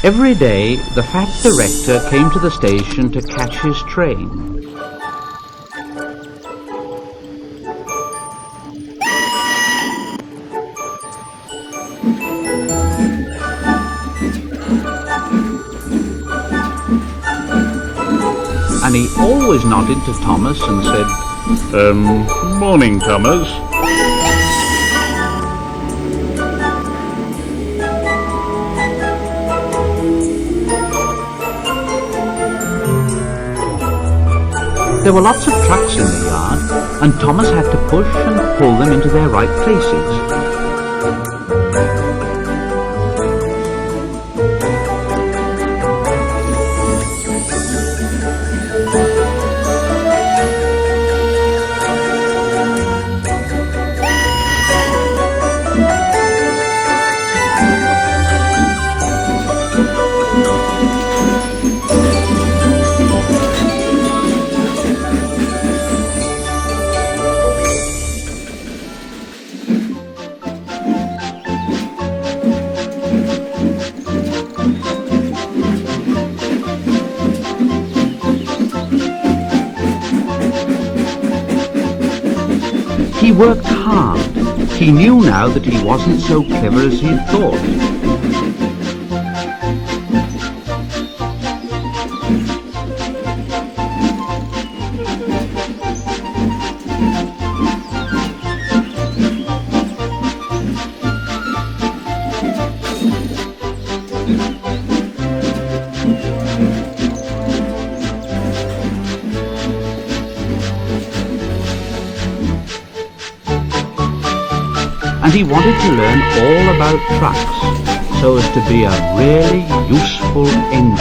Every day, the fat director came to the station to catch his train. And he always nodded to Thomas and said, "Morning, Thomas." There were lots of trucks in the yard, and Thomas had to push and pull them into their right places. He worked hard. He knew now that he wasn't so clever as he'd thought. And he wanted to learn all about trucks so as to be a really useful engine.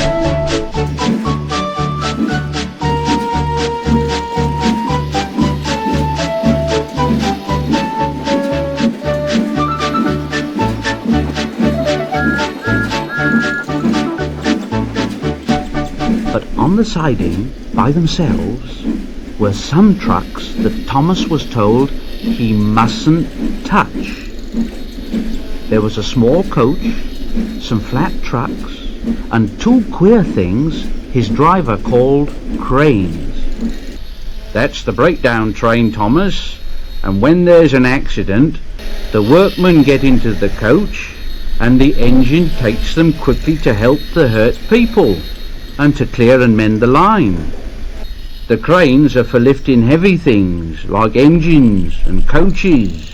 But on the siding, by themselves, were some trucks that Thomas was told he mustn't touch. There was a small coach, some flat trucks, and two queer things his driver called cranes. "That's the breakdown train, Thomas, and when there's an accident, the workmen get into the coach and the engine takes them quickly to help the hurt people and to clear and mend the line. The cranes are for lifting heavy things like engines and coaches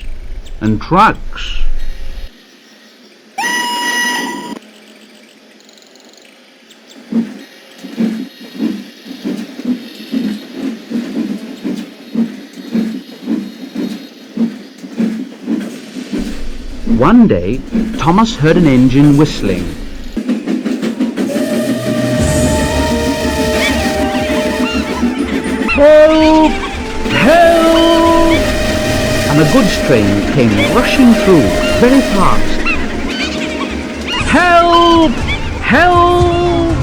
and trucks." One day, Thomas heard an engine whistling. "Help! Help!" And a goods train came rushing through, very fast. "Help! Help!"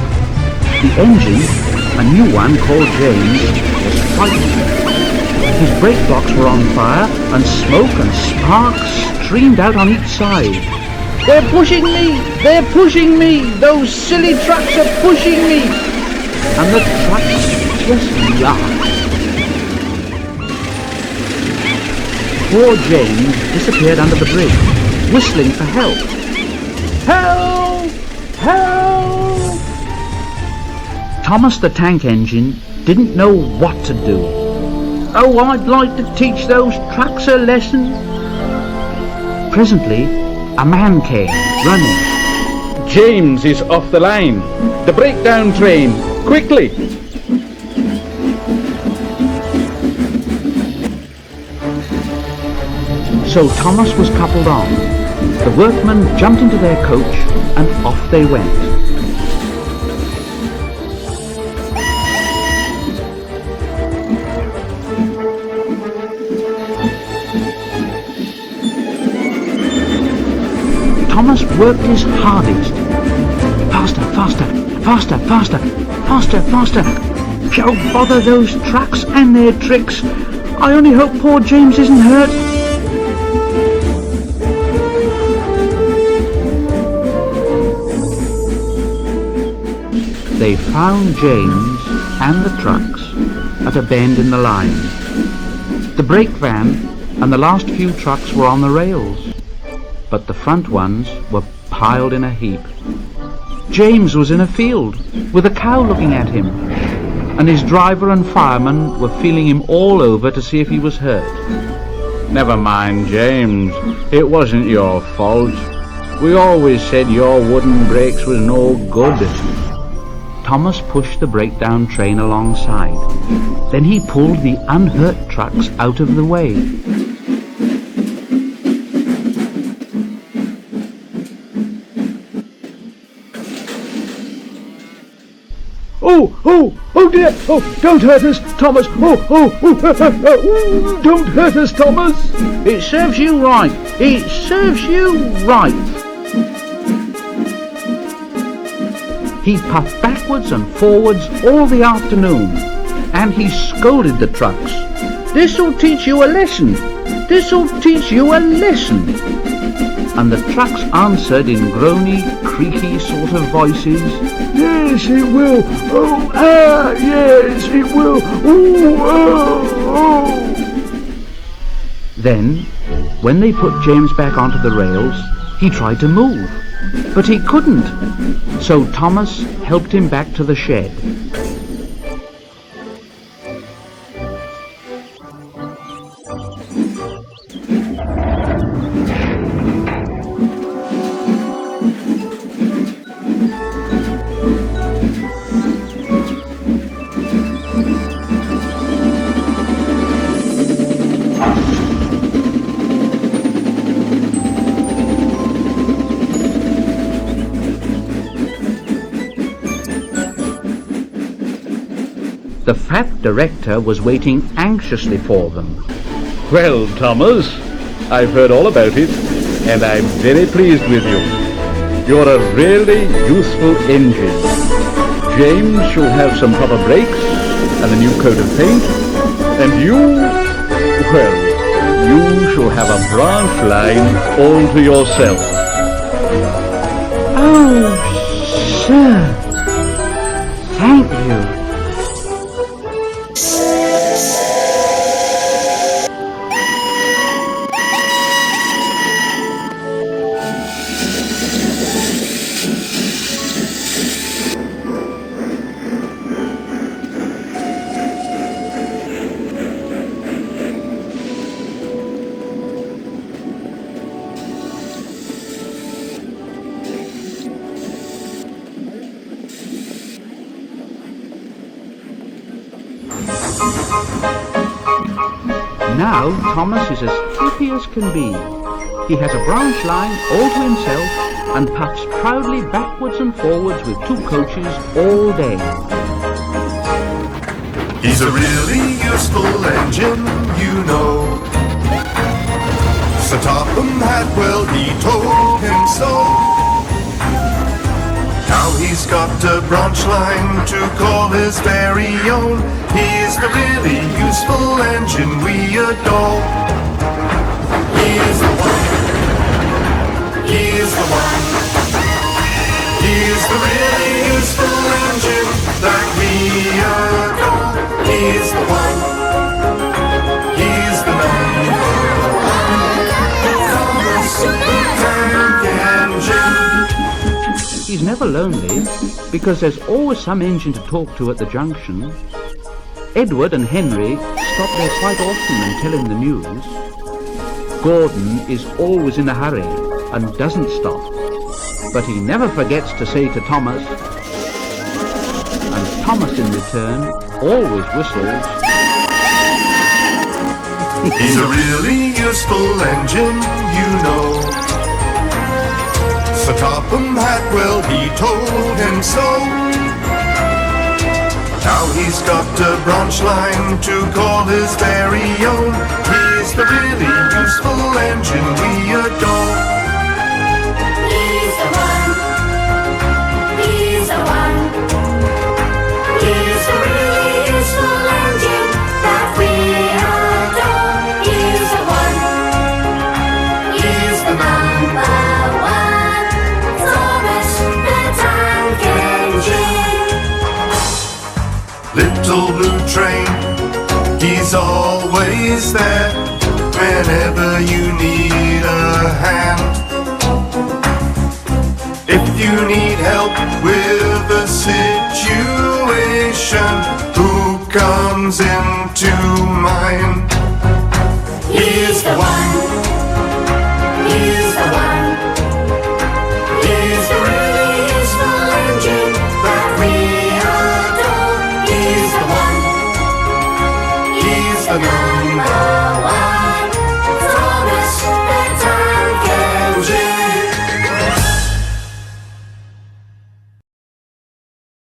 The engine, a new one called James, was frightened. His brake blocks were on fire, and smoke and sparks streamed out on each side. "They're pushing me! They're pushing me! Those silly trucks are pushing me!" And the trucks just laughed. Poor James disappeared under the bridge, whistling for help. "Help! Help!" Thomas the tank engine didn't know what to do. "Oh, I'd like to teach those trucks a lesson." Presently, a man came, running. "James is off the line. The breakdown train. Quickly!" So Thomas was coupled on. The workmen jumped into their coach and off they went. Thomas worked his hardest. Faster, faster, faster, faster, faster, faster. Oh, bother those trucks and their tricks. I only hope poor James isn't hurt. They found James and the trucks at a bend in the line. The brake van and the last few trucks were on the rails, but the front ones were piled in a heap. James was in a field with a cow looking at him, and his driver and fireman were feeling him all over to see if he was hurt. Never mind, James. It wasn't your fault. We always said your wooden brakes was no good. Thomas pushed the breakdown train alongside. Then he pulled the unhurt trucks out of the way. Oh dear! Oh, don't hurt us, Thomas! Don't hurt us, Thomas! It serves you right! It serves you right! He puffed backwards and forwards all the afternoon, and he scolded the trucks. "This'll teach you a lesson! This'll teach you a lesson!" And the trucks answered in groany, creaky sort of voices, "Yes, it will! Yes, it will! Then, when they put James back onto the rails, he tried to move, but he couldn't. So Thomas helped him back to the shed. The fat director was waiting anxiously for them. Well, Thomas, I've heard all about it, and I'm very pleased with you. You're a really useful engine. James shall have some proper brakes and a new coat of paint, and you shall have a branch line all to yourself. Oh, sir, thank you. Now Thomas is as happy as can be. He has a branch line all to himself and puffs proudly backwards and forwards with two coaches all day. He's a really useful engine, you know. Sir Topham Hadwell, he told him so. Now he's got a branch line to call his very own. He's the really useful engine we adore. He's the one. He's the one. He's the really useful engine that we adore. He's the one. He's the number one. Tank engine. He's never lonely because there's always some engine to talk to at the junction. Edward and Henry stop there quite often and tell him the news. Gordon is always in a hurry and doesn't stop, but he never forgets to say to Thomas, and Thomas in return always whistles. He's a really useful engine, you know. Sir Topham Hadwell, he told him so. Now he's got a branch line to call his very own. He's the really useful engine we adore. He's the one. He's the one. He's the really useful engine that we adore. He's the one. He's the number one. Thomas the Tank Engine. little blue train. He's always there whenever you need a hand. If you need help with a situation, who comes into mind? He's the one.